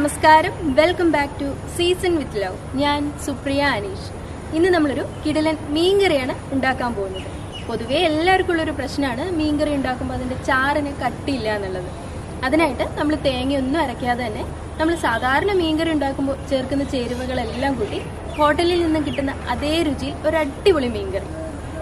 നമസ്കാരം, welcome back to season with love. ഞാൻ സുപ്രിയ അനീഷ്. ഇന്ന് നമ്മളൊരു കിടിലൻ മീൻകറിയാണ് ഉണ്ടാക്കാൻ പോകുന്നത്. പൊതുവേ എല്ലാവർക്കും ഉള്ളൊരു പ്രശ്നമാണ് മീൻകറി ഉണ്ടാക്കുമ്പോൾ അതിൻ്റെ ചാറിന് കട്ടിയില്ല എന്നുള്ളത്. അതിനായിട്ട് നമ്മൾ തേങ്ങയൊന്നും അരയ്ക്കാതെ തന്നെ നമ്മൾ സാധാരണ മീൻകറി ഉണ്ടാക്കുമ്പോൾ ചേർക്കുന്ന ചേരുവകളെല്ലാം കൂട്ടി ഹോട്ടലിൽ നിന്ന് കിട്ടുന്ന അതേ രുചിയിൽ ഒരു അടിപൊളി മീൻകറി.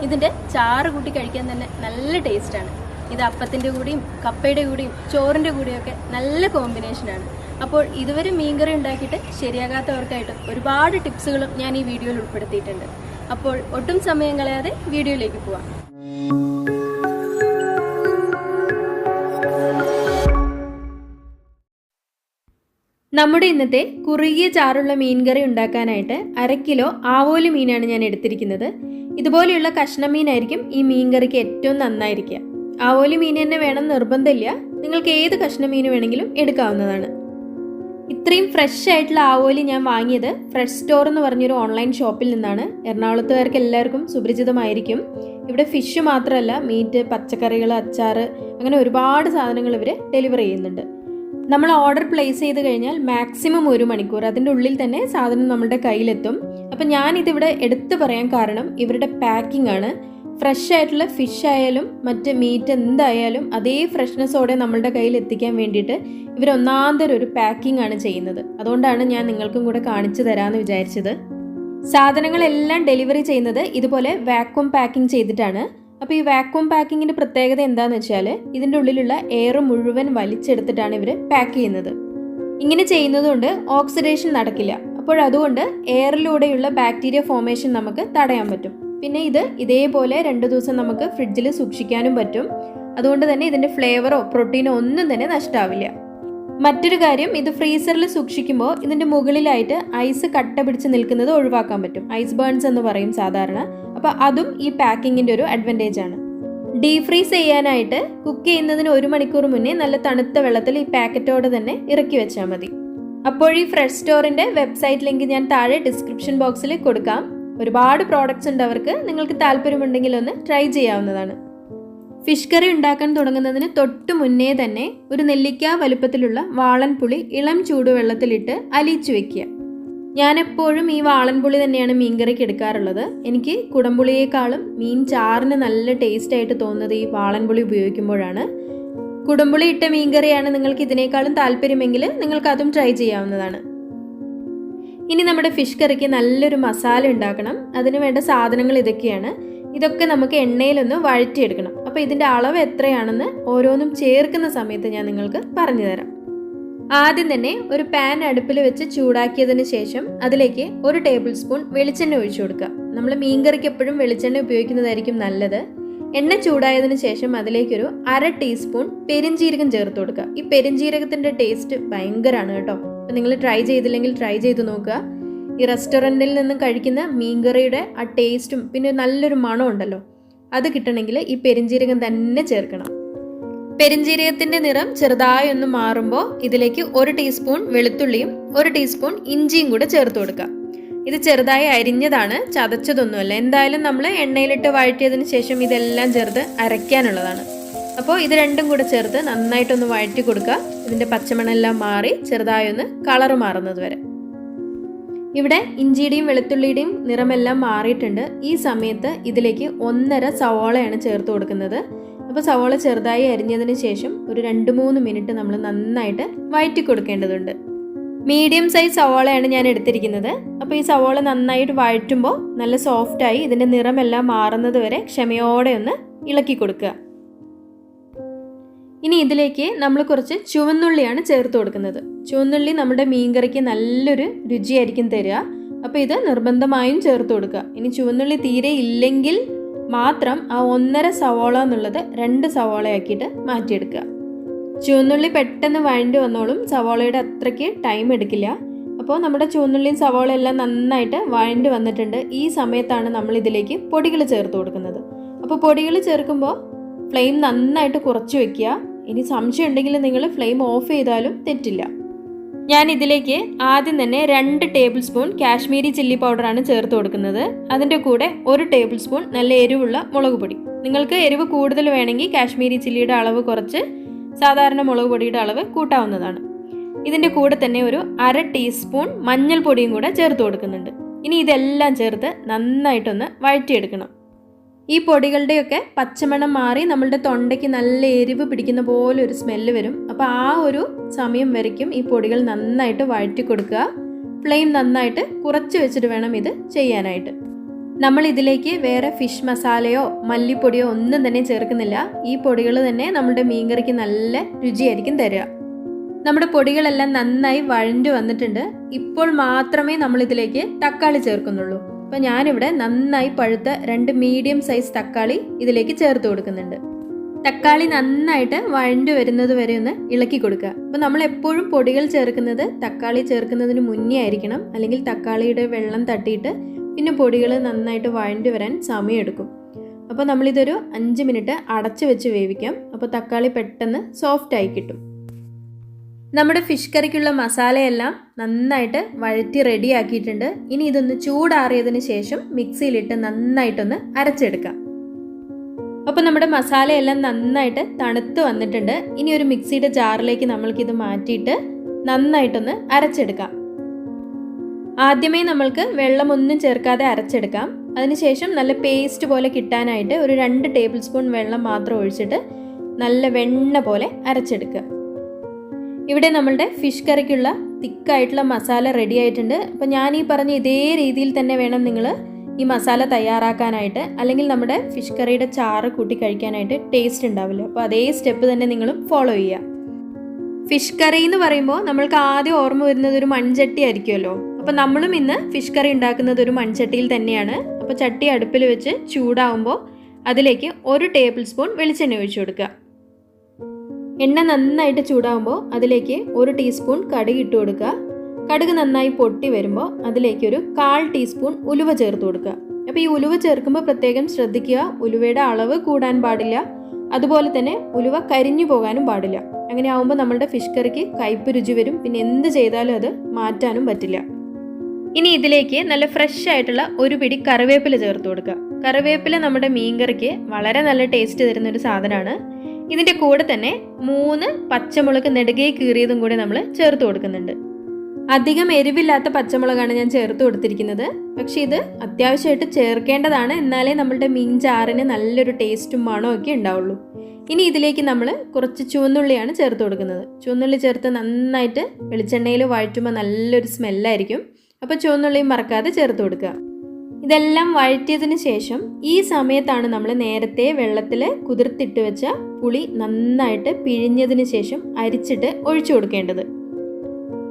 ഇതിൻ്റെ ചാറ് കൂട്ടി കഴിക്കാൻ തന്നെ നല്ല ടേസ്റ്റാണ്. ഇത് അപ്പത്തിൻ്റെ കൂടിയും കപ്പയുടെ കൂടിയും ചോറിൻ്റെ കൂടിയൊക്കെ നല്ല കോമ്പിനേഷനാണ്. അപ്പോൾ ഇതുവരെ മീൻകറി ഉണ്ടാക്കിയിട്ട് ശരിയാകാത്തവർക്കായിട്ട് ഒരുപാട് ടിപ്സുകളും ഞാൻ ഈ വീഡിയോയിൽ ഉൾപ്പെടുത്തിയിട്ടുണ്ട്. അപ്പോൾ ഒട്ടും സമയം കളയാതെ വീഡിയോയിലേക്ക് പോവാം. നമ്മുടെ ഇന്നത്തെ കുറുകിയ ചാറുള്ള മീൻകറി ഉണ്ടാക്കാനായിട്ട് 1/2 കിലോ ആവോലി മീനാണ് ഞാൻ എടുത്തിരിക്കുന്നത്. ഇതുപോലെയുള്ള കഷ്ണം മീനായിരിക്കും ഈ മീൻകറിക്ക് ഏറ്റവും നന്നായിരിക്കുക. ആവോലി മീൻ തന്നെ വേണം നിർബന്ധമില്ല, നിങ്ങൾക്ക് ഏത് കഷ്ണം മീൻ വേണമെങ്കിലും എടുക്കാവുന്നതാണ്. ഇത്രയും ഫ്രഷ് ആയിട്ടുള്ള ആവോലി ഞാൻ വാങ്ങിയത് ഫ്രഷ് സ്റ്റോർ എന്ന് പറഞ്ഞൊരു ഓൺലൈൻ ഷോപ്പിൽ നിന്നാണ്. എറണാകുളത്തുകാർക്ക് എല്ലാവർക്കും സുപരിചിതമായിരിക്കും. ഇവിടെ ഫിഷ് മാത്രമല്ല, മീറ്റ്, പച്ചക്കറികൾ, അച്ചാറ്, അങ്ങനെ ഒരുപാട് സാധനങ്ങൾ ഇവർ ഡെലിവർ ചെയ്യുന്നുണ്ട്. നമ്മൾ ഓർഡർ പ്ലേസ് ചെയ്ത് കഴിഞ്ഞാൽ മാക്സിമം 1 മണിക്കൂർ അതിൻ്റെ ഉള്ളിൽ തന്നെ സാധനം നമ്മുടെ കയ്യിലെത്തും. അപ്പം ഞാനിതിവിടെ എടുത്തു പറയാൻ കാരണം ഇവരുടെ പാക്കിംഗ് ആണ്. ഫ്രഷ് ആയിട്ടുള്ള ഫിഷ് ആയാലും മറ്റ് മീറ്റ് എന്തായാലും അതേ ഫ്രഷ്നെസ്സോടെ നമ്മളുടെ കയ്യിൽ എത്തിക്കാൻ വേണ്ടിയിട്ട് ഇവർ ഒന്നാന്തരം ഒരു പാക്കിംഗ് ആണ് ചെയ്യുന്നത്. അതുകൊണ്ടാണ് ഞാൻ നിങ്ങൾക്കും കൂടെ കാണിച്ചു തരാമെന്ന് വിചാരിച്ചത്. സാധനങ്ങളെല്ലാം ഡെലിവറി ചെയ്യുന്നത് ഇതുപോലെ വാക്വം പാക്കിംഗ് ചെയ്തിട്ടാണ്. അപ്പോൾ ഈ വാക്വം പാക്കിങ്ങിൻ്റെ പ്രത്യേകത എന്താണെന്ന് വെച്ചാൽ ഇതിൻ്റെ ഉള്ളിലുള്ള എയർ മുഴുവൻ വലിച്ചെടുത്തിട്ടാണ് ഇവർ പാക്ക് ചെയ്യുന്നത്. ഇങ്ങനെ ചെയ്യുന്നതുകൊണ്ട് ഓക്സിഡേഷൻ നടക്കില്ല. അപ്പോഴതുകൊണ്ട് എയറിലൂടെയുള്ള ബാക്ടീരിയ ഫോർമേഷൻ നമുക്ക് തടയാൻ പറ്റും. പിന്നെ ഇത് ഇതേപോലെ 2 ദിവസം നമുക്ക് ഫ്രിഡ്ജിൽ സൂക്ഷിക്കാനും പറ്റും. അതുകൊണ്ട് തന്നെ ഇതിൻ്റെ ഫ്ലേവറോ പ്രോട്ടീനോ ഒന്നും തന്നെ നഷ്ടമാവില്ല. മറ്റൊരു കാര്യം, ഇത് ഫ്രീസറിൽ സൂക്ഷിക്കുമ്പോൾ ഇതിൻ്റെ മുകളിലായിട്ട് ഐസ് കട്ട പിടിച്ച് നിൽക്കുന്നത് ഒഴിവാക്കാൻ പറ്റും. ഐസ് ബേൺസ് എന്ന് പറയും സാധാരണ. അപ്പോൾ അതും ഈ പാക്കിങ്ങിൻ്റെ ഒരു അഡ്വാൻറ്റേജ് ആണ്. ഡീപ് ഫ്രീസ് ചെയ്യാനായിട്ട് കുക്ക് ചെയ്യുന്നതിന് 1 മണിക്കൂർ മുന്നേ നല്ല തണുത്ത വെള്ളത്തിൽ ഈ പാക്കറ്റോടെ തന്നെ ഇറക്കി വെച്ചാൽ മതി. അപ്പോൾ ഈ ഫ്രഷ് സ്റ്റോറിൻ്റെ വെബ്സൈറ്റ് ലിങ്ക് ഞാൻ താഴെ ഡിസ്ക്രിപ്ഷൻ ബോക്സിൽ കൊടുക്കാം. ഒരുപാട് പ്രോഡക്റ്റ്സ് ഉണ്ട് അവർക്ക്. നിങ്ങൾക്ക് താല്പര്യമുണ്ടെങ്കിൽ ഒന്ന് ട്രൈ ചെയ്യാവുന്നതാണ്. ഫിഷ് കറി ഉണ്ടാക്കാൻ തുടങ്ങുന്നതിന് തൊട്ട് മുന്നേ തന്നെ ഒരു നെല്ലിക്ക വലുപ്പത്തിലുള്ള വാളൻപുളി ഇളം ചൂടുവെള്ളത്തിലിട്ട് അലിയിച്ചു വെക്കുക. ഞാനെപ്പോഴും ഈ വാളൻപുളി തന്നെയാണ് മീൻകറിക്ക് എടുക്കാറുള്ളത്. എനിക്ക് കുടംപുളിയേക്കാളും മീൻ ചാറിന് നല്ല ടേസ്റ്റ് ആയിട്ട് തോന്നുന്നത് ഈ വാളൻപുളി ഉപയോഗിക്കുമ്പോഴാണ്. കുടംപുളി ഇട്ട മീൻകറിയാണ് നിങ്ങൾക്ക് ഇതിനേക്കാളും താല്പര്യമെങ്കിൽ നിങ്ങൾക്ക് അതും ട്രൈ ചെയ്യാവുന്നതാണ്. ഇനി നമ്മുടെ ഫിഷ് കറിക്ക് നല്ലൊരു മസാല ഉണ്ടാക്കണം. അതിന് വേണ്ട സാധനങ്ങൾ ഇതൊക്കെയാണ്. ഇതൊക്കെ നമുക്ക് എണ്ണയിലൊന്ന് വഴറ്റിയെടുക്കണം. അപ്പോൾ ഇതിൻ്റെ അളവ് എത്രയാണെന്ന് ഓരോന്നും ചേർക്കുന്ന സമയത്ത് ഞാൻ നിങ്ങൾക്ക് പറഞ്ഞു തരാം. ആദ്യം തന്നെ ഒരു പാൻ അടുപ്പിൽ വെച്ച് ചൂടാക്കിയതിന് ശേഷം അതിലേക്ക് 1 ടേബിൾ സ്പൂൺ വെളിച്ചെണ്ണ ഒഴിച്ചു കൊടുക്കുക. നമ്മൾ മീൻകറിക്ക് എപ്പോഴും വെളിച്ചെണ്ണ ഉപയോഗിക്കുന്നതായിരിക്കും നല്ലത്. എണ്ണ ചൂടായതിനു ശേഷം അതിലേക്കൊരു 1/2 ടീസ്പൂൺ പെരിഞ്ജീരകം ചേർത്ത് കൊടുക്കുക. ഈ പെരിഞ്ജീരകത്തിൻ്റെ ടേസ്റ്റ് ഭയങ്കരമാണ് കേട്ടോ. അപ്പം നിങ്ങൾ ട്രൈ ചെയ്തില്ലെങ്കിൽ ട്രൈ ചെയ്ത് നോക്കുക. ഈ റെസ്റ്റോറൻറ്റിൽ നിന്നും കഴിക്കുന്ന മീൻകറിയുടെ ആ ടേസ്റ്റും പിന്നെ നല്ലൊരു മണം ഉണ്ടല്ലോ, അത് കിട്ടണമെങ്കിൽ ഈ പെരിഞ്ജീരകം തന്നെ ചേർക്കണം. പെരിഞ്ജീരകത്തിൻ്റെ നിറം ചെറുതായി ഒന്ന് മാറുമ്പോൾ ഇതിലേക്ക് 1 ടീസ്പൂൺ വെളുത്തുള്ളിയും 1 ടീസ്പൂൺ ഇഞ്ചിയും കൂടെ ചേർത്ത് കൊടുക്കുക. ഇത് ചെറുതായി അരിഞ്ഞതാണ്, ചതച്ചതൊന്നുമല്ല. എന്തായാലും നമ്മൾ എണ്ണയിലിട്ട് വഴറ്റിയതിന് ശേഷം ഇതെല്ലാം ചേർത്ത് അരയ്ക്കാനുള്ളതാണ്. അപ്പോൾ ഇത് രണ്ടും കൂടെ ചേർത്ത് നന്നായിട്ടൊന്ന് വഴറ്റി കൊടുക്കുക. ഇതിൻ്റെ പച്ചമണെല്ലാം മാറി ചെറുതായി ഒന്ന് കളറ് മാറുന്നത് വരെ. ഇവിടെ ഇഞ്ചിയുടെയും വെളുത്തുള്ളിയുടെയും നിറമെല്ലാം മാറിയിട്ടുണ്ട്. ഈ സമയത്ത് ഇതിലേക്ക് 1.5 സവോളയാണ് ചേർത്ത് കൊടുക്കുന്നത്. അപ്പോൾ സവോള ചെറുതായി അരിഞ്ഞതിന് ശേഷം ഒരു 2-3 മിനിറ്റ് നമ്മൾ നന്നായിട്ട് വഴറ്റി കൊടുക്കേണ്ടതുണ്ട്. മീഡിയം സൈസ് സവോളയാണ് ഞാൻ എടുത്തിരിക്കുന്നത്. അപ്പോൾ ഈ സവോള നന്നായിട്ട് വഴറ്റുമ്പോൾ നല്ല സോഫ്റ്റായി ഇതിൻ്റെ നിറമെല്ലാം മാറുന്നത് വരെ ക്ഷമയോടെ ഒന്ന് ഇളക്കി കൊടുക്കുക. ഇനി ഇതിലേക്ക് നമ്മൾ കുറച്ച് ചുവന്നുള്ളിയാണ് ചേർത്ത് കൊടുക്കുന്നത്. ചുവന്നുള്ളി നമ്മുടെ മീൻകറിക്ക് നല്ലൊരു രുചിയായിരിക്കും തരിക. അപ്പോൾ ഇത് നിർബന്ധമായും ചേർത്ത് കൊടുക്കുക. ഇനി ചുവന്നുള്ളി തീരെ ഇല്ലെങ്കിൽ മാത്രം ആ 1.5 സവോള എന്നുള്ളത് 2 സവോളയാക്കിയിട്ട് മാറ്റിയെടുക്കുക. ചുവന്നുള്ളി പെട്ടെന്ന് വഴണ്ടി വന്നോളും, സവോളയുടെ അത്രയ്ക്ക് ടൈം എടുക്കില്ല. അപ്പോൾ നമ്മുടെ ചുവന്നുള്ളിയും സവോള എല്ലാം നന്നായിട്ട് വഴണ്ടി വന്നിട്ടുണ്ട്. ഈ സമയത്താണ് നമ്മൾ ഇതിലേക്ക് പൊടികൾ ചേർത്ത് കൊടുക്കുന്നത്. അപ്പോൾ പൊടികൾ ചേർക്കുമ്പോൾ ഫ്ലെയിം നന്നായിട്ട് കുറച്ച് വെക്കുക. ഇനി സംശയം ഉണ്ടെങ്കിൽ നിങ്ങൾ ഫ്ലെയിം ഓഫ് ചെയ്താലും തെറ്റില്ല. ഞാൻ ഇതിലേക്ക് ആദ്യം തന്നെ 2 ടേബിൾ സ്പൂൺ കാശ്മീരി ചില്ലി പൗഡറാണ് ചേർത്ത് കൊടുക്കുന്നത്. അതിൻ്റെ കൂടെ 1 ടേബിൾ സ്പൂൺ നല്ല എരിവുള്ള മുളക് പൊടി. നിങ്ങൾക്ക് എരിവ് കൂടുതൽ വേണമെങ്കിൽ കാശ്മീരി ചില്ലിയുടെ അളവ് കുറച്ച് സാധാരണ മുളക് പൊടിയുടെ അളവ് കൂട്ടാവുന്നതാണ്. ഇതിൻ്റെ കൂടെ തന്നെ ഒരു 1/2 ടീസ്പൂൺ മഞ്ഞൾപ്പൊടിയും കൂടെ ചേർത്ത് കൊടുക്കുന്നുണ്ട്. ഇനി ഇതെല്ലാം ചേർത്ത് നന്നായിട്ടൊന്ന് വഴറ്റിയെടുക്കണം. ഈ പൊടികളുടെയൊക്കെ പച്ചമണം മാറി നമ്മളുടെ തൊണ്ടയ്ക്ക് നല്ല എരിവ് പിടിക്കുന്ന പോലെ ഒരു സ്മെല്ല് വരും. അപ്പോൾ ആ ഒരു സമയം വരയ്ക്കും ഈ പൊടികൾ നന്നായിട്ട് വഴറ്റി കൊടുക്കുക. ഫ്ലെയിം നന്നായിട്ട് കുറച്ച് വെച്ചിട്ട് വേണം ഇത് ചെയ്യാനായിട്ട്. നമ്മൾ ഇതിലേക്ക് വേറെ ഫിഷ് മസാലയോ മല്ലിപ്പൊടിയോ ഒന്നും തന്നെ ചേർക്കുന്നില്ല. ഈ പൊടികൾ തന്നെ നമ്മുടെ മീൻകറിക്ക് നല്ല രുചിയായിരിക്കും തരിക. നമ്മുടെ പൊടികളെല്ലാം നന്നായി വഴഞ്ഞു വന്നിട്ടുണ്ട്. ഇപ്പോൾ മാത്രമേ നമ്മളിതിലേക്ക് തക്കാളി ചേർക്കുന്നുള്ളൂ. അപ്പോൾ ഞാനിവിടെ നന്നായി പഴുത്ത 2 മീഡിയം സൈസ് തക്കാളി ഇതിലേക്ക് ചേർത്ത് കൊടുക്കുന്നുണ്ട്. തക്കാളി നന്നായിട്ട് വഴഞ്ഞു വരുന്നത് വരെ ഒന്ന് ഇളക്കി കൊടുക്കുക. അപ്പോൾ നമ്മൾ എപ്പോഴും പൊടികൾ ചേർക്കുന്നത് തക്കാളി ചേർക്കുന്നതിന് മുന്നേ ആയിരിക്കണം. അല്ലെങ്കിൽ തക്കാളിയുടെ വെള്ളം തട്ടിയിട്ട് പിന്നെ പൊടികൾ നന്നായിട്ട് വഴഞ്ഞു വരാൻ സമയമെടുക്കും. അപ്പോൾ നമ്മളിതൊരു 5 മിനിറ്റ് അടച്ചു വെച്ച് വേവിക്കാം. അപ്പോൾ തക്കാളി പെട്ടെന്ന് സോഫ്റ്റായി കിട്ടും. നമ്മുടെ ഫിഷ് കറിക്കുള്ള മസാലയെല്ലാം നന്നായിട്ട് വഴറ്റി റെഡിയാക്കിയിട്ടുണ്ട്. ഇനി ഇതൊന്ന് ചൂടാറിയതിന് ശേഷം മിക്സിയിലിട്ട് നന്നായിട്ടൊന്ന് അരച്ചെടുക്കാം. അപ്പോൾ നമ്മുടെ മസാലയെല്ലാം നന്നായിട്ട് തണുത്ത് വന്നിട്ടുണ്ട്. ഇനി ഒരു മിക്സിയുടെ ജാറിലേക്ക് നമ്മൾക്കിത് മാറ്റിയിട്ട് നന്നായിട്ടൊന്ന് അരച്ചെടുക്കാം. ആദ്യമേ നമ്മൾക്ക് വെള്ളമൊന്നും ചേർക്കാതെ അരച്ചെടുക്കാം. അതിനുശേഷം നല്ല പേസ്റ്റ് പോലെ കിട്ടാനായിട്ട് ഒരു 2 ടേബിൾ സ്പൂൺ വെള്ളം മാത്രം ഒഴിച്ചിട്ട് നല്ല വെണ്ണ പോലെ അരച്ചെടുക്കുക. ഇവിടെ നമ്മളുടെ ഫിഷ് കറിക്കുള്ള തിക്കായിട്ടുള്ള മസാല റെഡി ആയിട്ടുണ്ട്. അപ്പോൾ ഞാൻ ഈ പറഞ്ഞ ഇതേ രീതിയിൽ തന്നെ വേണം നിങ്ങൾ ഈ മസാല തയ്യാറാക്കാനായിട്ട്. അല്ലെങ്കിൽ നമ്മുടെ ഫിഷ് കറിയുടെ ചാറ് കൂട്ടി കഴിക്കാനായിട്ട് ടേസ്റ്റ് ഉണ്ടാവില്ല. അപ്പോൾ അതേ സ്റ്റെപ്പ് തന്നെ നിങ്ങളും ഫോളോ ചെയ്യുക. ഫിഷ് കറി എന്ന് പറയുമ്പോൾ നമ്മൾക്ക് ആദ്യം ഓർമ്മ വരുന്നത് ഒരു മൺചട്ടി ആയിരിക്കുമല്ലോ. അപ്പോൾ നമ്മളും ഇന്ന് ഫിഷ് കറി ഉണ്ടാക്കുന്നത് ഒരു മൺചട്ടിയിൽ തന്നെയാണ്. അപ്പോൾ ചട്ടി അടുപ്പിൽ വെച്ച് ചൂടാവുമ്പോൾ അതിലേക്ക് 1 ടേബിൾ സ്പൂൺ വെളിച്ചെണ്ണ ഒഴിച്ചു കൊടുക്കുക. എണ്ണ നന്നായിട്ട് ചൂടാവുമ്പോൾ അതിലേക്ക് 1 ടീസ്പൂൺ കടുക് ഇട്ട് കൊടുക്കുക. കടുക് നന്നായി പൊട്ടി വരുമ്പോൾ അതിലേക്ക് ഒരു 1/4 ടീസ്പൂൺ ഉലുവ ചേർത്ത് കൊടുക്കുക. അപ്പോൾ ഈ ഉലുവ ചേർക്കുമ്പോൾ പ്രത്യേകം ശ്രദ്ധിക്കുക, ഉലുവയുടെ അളവ് കൂടാൻ പാടില്ല. അതുപോലെ തന്നെ ഉലുവ കരിഞ്ഞു പോകാനും പാടില്ല. അങ്ങനെ ആവുമ്പോൾ നമ്മളുടെ ഫിഷ് കറിക്ക് കയ്പ്പ് രുചി വരും. പിന്നെ എന്ത് ചെയ്താലും അത് മാറ്റാനും പറ്റില്ല. ഇനി ഇതിലേക്ക് നല്ല ഫ്രഷ് ആയിട്ടുള്ള 1 പിടി കറിവേപ്പില ചേർത്ത് കൊടുക്കുക. കറിവേപ്പില നമ്മുടെ മീൻകറിക്ക് വളരെ നല്ല ടേസ്റ്റ് തരുന്ന ഒരു സാധനമാണ്. ഇതിൻ്റെ കൂടെ തന്നെ 3 പച്ചമുളക് നെടുകെ കീറിയതും കൂടി നമ്മൾ ചേർത്ത് കൊടുക്കുന്നുണ്ട്. അധികം എരിവില്ലാത്ത പച്ചമുളകാണ് ഞാൻ ചേർത്ത് കൊടുത്തിരിക്കുന്നത്. പക്ഷേ ഇത് അത്യാവശ്യമായിട്ട് ചേർക്കേണ്ടതാണ്. എന്നാലേ നമ്മളുടെ മീൻ ചാറിന് നല്ലൊരു ടേസ്റ്റും മണവും ഒക്കെ ഉണ്ടാവുള്ളൂ. ഇനി ഇതിലേക്ക് നമ്മൾ കുറച്ച് ചുവന്നുള്ളിയാണ് ചേർത്ത് കൊടുക്കുന്നത്. ചുവന്നുള്ളി ചേർത്ത് നന്നായിട്ട് വെളിച്ചെണ്ണയിൽ വഴറ്റുമ്പോൾ നല്ലൊരു സ്മെല്ലായിരിക്കും. അപ്പോൾ ചുവന്നുള്ളിയും മറക്കാതെ ചേർത്ത് കൊടുക്കുക. ഇതെല്ലാം വഴറ്റിയതിന് ശേഷം ഈ സമയത്താണ് നമ്മൾ നേരത്തെ വെള്ളത്തിൽ കുതിർത്തിട്ട് വെച്ച പുളി നന്നായിട്ട് പിഴിഞ്ഞതിന് ശേഷം അരിച്ചിട്ട് ഒഴിച്ചു കൊടുക്കേണ്ടത്.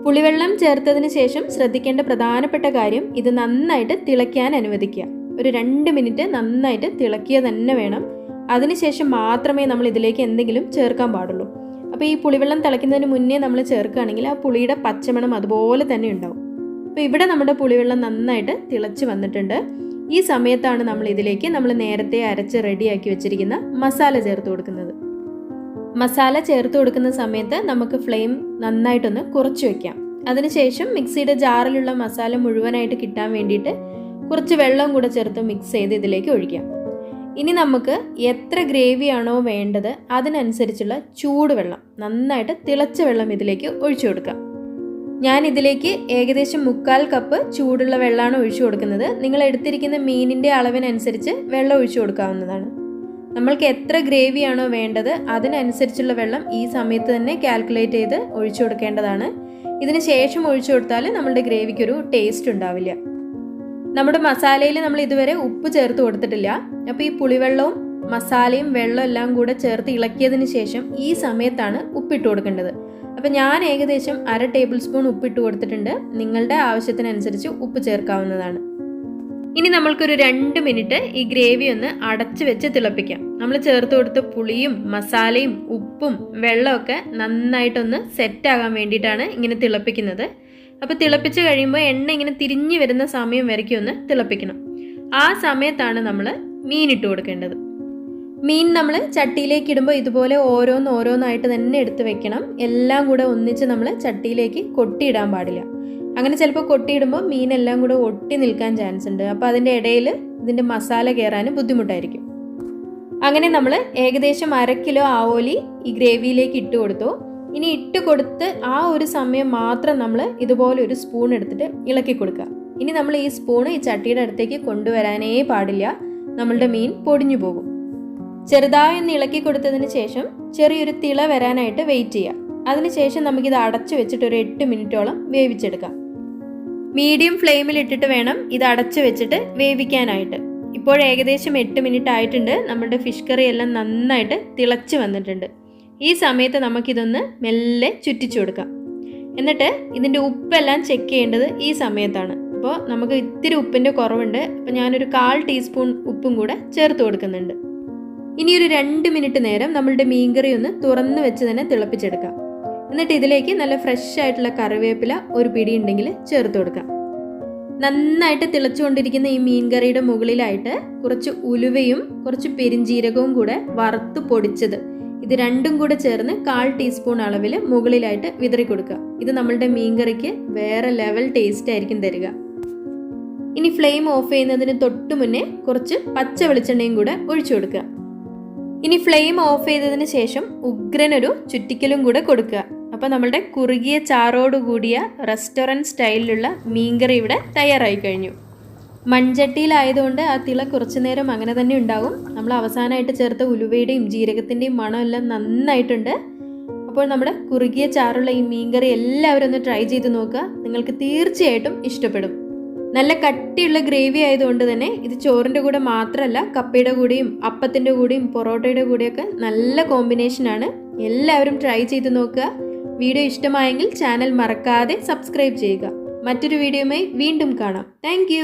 പുളിവെള്ളം ചേർത്തതിന് ശേഷം ശ്രദ്ധിക്കേണ്ട പ്രധാനപ്പെട്ട കാര്യം, ഇത് നന്നായിട്ട് തിളയ്ക്കാൻ അനുവദിക്കുക. ഒരു 2 മിനിറ്റ് നന്നായിട്ട് തിളക്കിയ തന്നെ വേണം. അതിനുശേഷം മാത്രമേ നമ്മൾ ഇതിലേക്ക് എന്തെങ്കിലും ചേർക്കാൻ പാടുള്ളൂ. അപ്പോൾ ഈ പുളിവെള്ളം തിളയ്ക്കുന്നതിന് മുന്നേ നമ്മൾ ചേർക്കുകയാണെങ്കിൽ ആ പുളിയുടെ പച്ചമണം അതുപോലെ തന്നെ ഉണ്ടാവും. അപ്പോൾ ഇവിടെ നമ്മുടെ പുളിവെള്ളം നന്നായിട്ട് തിളച്ച് വന്നിട്ടുണ്ട്. ഈ സമയത്താണ് നമ്മൾ ഇതിലേക്ക് നമ്മൾ നേരത്തെ അരച്ച് റെഡിയാക്കി വെച്ചിരിക്കുന്ന മസാല ചേർത്ത് കൊടുക്കുന്നത്. മസാല ചേർത്ത് കൊടുക്കുന്ന സമയത്ത് നമുക്ക് ഫ്ലെയിം നന്നായിട്ടൊന്ന് കുറച്ച് വയ്ക്കാം. അതിനുശേഷം മിക്സിയുടെ ജാറിലുള്ള മസാല മുഴുവനായിട്ട് കിട്ടാൻ വേണ്ടിയിട്ട് കുറച്ച് വെള്ളം കൂടെ ചേർത്ത് മിക്സ് ചെയ്ത് ഇതിലേക്ക് ഒഴിക്കാം. ഇനി നമുക്ക് എത്ര ഗ്രേവിയാണോ വേണ്ടത് അതിനനുസരിച്ചുള്ള ചൂടുവെള്ളം, നന്നായിട്ട് തിളച്ച വെള്ളം ഇതിലേക്ക് ഒഴിച്ചു കൊടുക്കാം. ഞാൻ ഇതിലേക്ക് ഏകദേശം 1/4 കപ്പ് ചൂടുള്ള വെള്ളമാണ് ഒഴിച്ചു കൊടുക്കുന്നത്. നിങ്ങൾ എടുത്തിരിക്കുന്ന മീനിൻ്റെ അളവിനനുസരിച്ച് വെള്ളം ഒഴിച്ചു കൊടുക്കാവുന്നതാണ്. നമ്മൾക്ക് എത്ര ഗ്രേവിയാണോ വേണ്ടത് അതിനനുസരിച്ചുള്ള വെള്ളം ഈ സമയത്ത് തന്നെ കാൽക്കുലേറ്റ് ചെയ്ത് ഒഴിച്ചു കൊടുക്കേണ്ടതാണ്. ഇതിന് ശേഷം ഒഴിച്ചു കൊടുത്താൽ നമ്മളുടെ ഗ്രേവിക്കൊരു ടേസ്റ്റ് ഉണ്ടാവില്ല. നമ്മുടെ മസാലയിൽ നമ്മൾ ഇതുവരെ ഉപ്പ് ചേർത്ത് കൊടുത്തിട്ടില്ല. അപ്പോൾ ഈ പുളിവെള്ളവും മസാലയും വെള്ളം എല്ലാം കൂടെ ചേർത്ത് ഇളക്കിയതിന് ശേഷം ഈ സമയത്താണ് ഉപ്പിട്ട് കൊടുക്കേണ്ടത്. അപ്പോൾ ഞാൻ ഏകദേശം 1/2 ടേബിൾ സ്പൂൺ ഉപ്പിട്ട് കൊടുത്തിട്ടുണ്ട്. നിങ്ങളുടെ ആവശ്യത്തിനനുസരിച്ച് ഉപ്പ് ചേർക്കാവുന്നതാണ്. ഇനി നമ്മൾക്കൊരു 2 മിനിറ്റ് ഈ ഗ്രേവി ഒന്ന് അടച്ചു വെച്ച് തിളപ്പിക്കാം. നമ്മൾ ചേർത്ത് കൊടുത്ത പുളിയും മസാലയും ഉപ്പും വെള്ളമൊക്കെ നന്നായിട്ടൊന്ന് സെറ്റാകാൻ വേണ്ടിയിട്ടാണ് ഇങ്ങനെ തിളപ്പിക്കുന്നത്. അപ്പോൾ തിളപ്പിച്ച് കഴിയുമ്പോൾ എണ്ണ ഇങ്ങനെ തിരിഞ്ഞു വരുന്ന സമയം വരയ്ക്കും ഒന്ന് തിളപ്പിക്കണം. ആ സമയത്താണ് നമ്മൾ മീൻ ഇട്ട് കൊടുക്കേണ്ടത്. മീൻ നമ്മൾ ചട്ടിയിലേക്ക് ഇടുമ്പോൾ ഇതുപോലെ ഓരോന്നായിട്ട് തന്നെ എടുത്ത് വെക്കണം. എല്ലാം കൂടെ ഒന്നിച്ച് നമ്മൾ ചട്ടിയിലേക്ക് കൊട്ടിയിടാൻ പാടില്ല. അങ്ങനെ ചിലപ്പോൾ കൊട്ടിയിടുമ്പോൾ മീനെല്ലാം കൂടെ ഒട്ടി നിൽക്കാൻ ചാൻസ് ഉണ്ട്. അപ്പോൾ അതിൻ്റെ ഇടയിൽ ഇതിൻ്റെ മസാല കയറാൻ ബുദ്ധിമുട്ടായിരിക്കും. അങ്ങനെ നമ്മൾ ഏകദേശം 1/2 കിലോ ആവോലി ഈ ഗ്രേവിയിലേക്ക് ഇട്ട് കൊടുത്തു. ഇനി ഇട്ട് കൊടുത്ത് ആ ഒരു സമയം മാത്രം നമ്മൾ ഇതുപോലെ ഒരു സ്പൂൺ എടുത്തിട്ട് ഇളക്കി കൊടുക്കുക. ഇനി നമ്മൾ ഈ സ്പൂണ് ഈ ചട്ടിയുടെ അടുത്തേക്ക് കൊണ്ടുവരാനേ പാടില്ല, നമ്മളുടെ മീൻ പൊടിഞ്ഞു പോകും. ചെറുതായി ഒന്ന് ഇളക്കി കൊടുത്തതിന് ശേഷം ചെറിയൊരു തിള വരാനായിട്ട് വെയിറ്റ് ചെയ്യുക. അതിനുശേഷം നമുക്കിത് അടച്ചു വെച്ചിട്ട് ഒരു 8 മിനിറ്റോളം വേവിച്ചെടുക്കാം. മീഡിയം ഫ്ലെയിമിൽ ഇട്ടിട്ട് വേണം ഇത് അടച്ചു വെച്ചിട്ട് വേവിക്കാനായിട്ട്. ഇപ്പോൾ ഏകദേശം 8 മിനിറ്റ് ആയിട്ടുണ്ട്. നമ്മുടെ ഫിഷ് കറി എല്ലാം നന്നായിട്ട് തിളച്ച് വന്നിട്ടുണ്ട്. ഈ സമയത്ത് നമുക്കിതൊന്ന് മെല്ലെ ചുറ്റിച്ചു കൊടുക്കാം. എന്നിട്ട് ഇതിൻ്റെ ഉപ്പെല്ലാം ചെക്ക് ചെയ്യേണ്ടത് ഈ സമയത്താണ്. അപ്പോൾ നമുക്ക് ഇത്തിരി ഉപ്പിൻ്റെ കുറവുണ്ട്, അപ്പോൾ ഞാനൊരു 1/4 ടീസ്പൂൺ ഉപ്പും കൂടെ ചേർത്ത് കൊടുക്കുന്നുണ്ട്. ഇനി ഒരു 2 മിനിറ്റ് നേരം നമ്മളുടെ മീൻകറി ഒന്ന് തുറന്ന് വെച്ച് തന്നെ തിളപ്പിച്ചെടുക്കാം. എന്നിട്ട് ഇതിലേക്ക് നല്ല ഫ്രഷ് ആയിട്ടുള്ള കറിവേപ്പില ഒരു പിടി ഉണ്ടെങ്കിൽ ചേർത്ത് കൊടുക്കാം. നന്നായിട്ട് തിളച്ചുകൊണ്ടിരിക്കുന്ന ഈ മീൻകറിയുടെ മുകളിലായിട്ട് കുറച്ച് ഉലുവയും കുറച്ച് പെരിഞ്ജീരകവും കൂടെ വറുത്ത് പൊടിച്ചത്, ഇത് രണ്ടും കൂടെ ചേർന്ന് 1/4 ടീസ്പൂൺ അളവിൽ മുകളിലായിട്ട് വിതറി കൊടുക്കുക. ഇത് നമ്മളുടെ മീൻകറിക്ക് വേറെ ലെവൽ ടേസ്റ്റ് ആയിരിക്കും തരിക. ഇനി ഫ്ലെയിം ഓഫ് ചെയ്യുന്നതിന് തൊട്ട് മുന്നേ കുറച്ച് പച്ച വെളിച്ചെണ്ണയും കൂടെ ഒഴിച്ചു കൊടുക്കുക. ഇനി ഫ്ലെയിം ഓഫ് ചെയ്തതിന് ശേഷം ഉഗ്രനൊരു ചുറ്റിക്കലും കൂടെ കൊടുക്കുക. അപ്പോൾ നമ്മളുടെ കുറുകിയ ചാറോടുകൂടിയ റെസ്റ്റോറൻറ്റ് സ്റ്റൈലിലുള്ള മീൻകറി ഇവിടെ തയ്യാറായി കഴിഞ്ഞു. മൺചട്ടിയിലായതുകൊണ്ട് ആ തിള കുറച്ചു നേരം അങ്ങനെ തന്നെ ഉണ്ടാകും. നമ്മൾ അവസാനമായിട്ട് ചേർത്ത ഉലുവയുടെയും ജീരകത്തിൻ്റെയും മണമെല്ലാം നന്നായിട്ടുണ്ട്. അപ്പോൾ നമ്മുടെ കുറുകിയ ചാറുള്ള ഈ മീൻകറി എല്ലാവരും ഒന്ന് ട്രൈ ചെയ്ത് നോക്കുക, നിങ്ങൾക്ക് തീർച്ചയായിട്ടും ഇഷ്ടപ്പെടും. നല്ല കട്ടിയുള്ള ഗ്രേവി ആയതുകൊണ്ട് തന്നെ ഇത് ചോറിൻ്റെ കൂടെ മാത്രമല്ല, കപ്പയുടെ കൂടെയും അപ്പത്തിൻ്റെ കൂടെയും പൊറോട്ടയുടെ കൂടെയൊക്കെ നല്ല കോമ്പിനേഷനാണ്. എല്ലാവരും ട്രൈ ചെയ്ത് നോക്കുക. വീഡിയോ ഇഷ്ടമായെങ്കിൽ ചാനൽ മറക്കാതെ സബ്സ്ക്രൈബ് ചെയ്യുക. മറ്റൊരു വീഡിയോയുമായി വീണ്ടും കാണാം. താങ്ക്